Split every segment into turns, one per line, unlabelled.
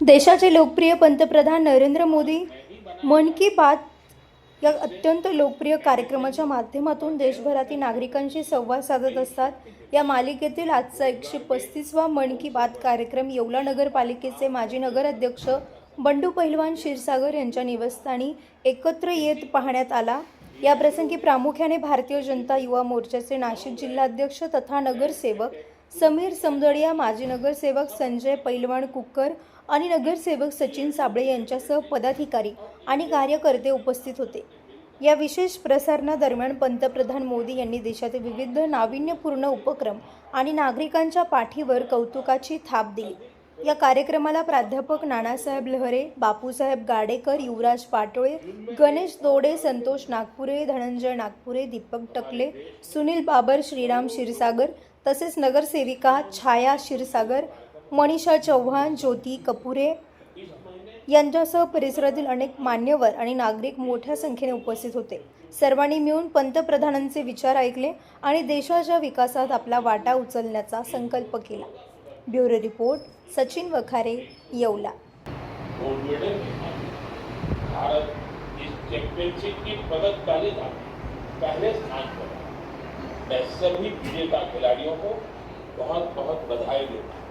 देशाचे लोकप्रिय पंतप्रधान नरेंद्र मोदी मन की बात या अत्यंत लोकप्रिय कार्यक्रमाच्या माध्यमातून देशभरातील नागरिकांशी संवाद साधत असतात। या मालिकेतील आजचा 135वा मन की बात कार्यक्रम येवला नगरपालिकेचे माजी नगराध्यक्ष बंडू पहिलवान क्षीरसागर यांच्या निवासस्थानी एकत्र येत पाहण्यात आला। या प्रसंगी प्रामुख्याने भारतीय जनता युवा मोर्चाचे नाशिक जिल्हाध्यक्ष तथा नगरसेवक समीर समदडिया, माजी नगरसेवक संजय पैलवान कुक्कर आणि नगरसेवक सचिन साबळे यांच्यासह पदाधिकारी आणि कार्यकर्ते उपस्थित होते। या विशेष प्रसारणादरम्यान पंतप्रधान मोदी यांनी देशातील विविध नाविन्यपूर्ण उपक्रम आणि नागरिकांच्या पाठीवर कौतुकाची थाप दिली। या कार्यक्रमाला प्राध्यापक नानासाहेब लहरे, बापूसाहेब गाडेकर, युवराज पाटोळे, गणेश दोडे, संतोष नागपुरे, धनंजय नागपुरे, दीपक टकले, सुनील बाबर, श्रीराम क्षीरसागर तसेच नगरसेविका छाया क्षीरसागर, मनीषा चव्हाण, ज्योती कपुरे यांच्यासह परिसरातील अनेक मान्यवर आणि नागरिक मोठ्या संख्येने उपस्थित होते। सर्वांनी मिळून पंतप्रधानांचे विचार ऐकले आणि देशाच्या विकासात आपला वाटा उचलण्याचा संकल्प केला। Bureau report, Sachin Wakhare, Yeola.
भारत इस चैंपियनशिप की पदक तालिका पहले स्थान पर है। मैं सभी विजेता खिलाड़ियों को बहुत बहुत बधाई देता हूँ।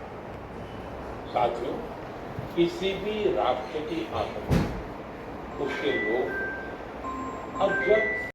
साथियों, किसी भी राष्ट्र की आत्मा उसके लोग, और जब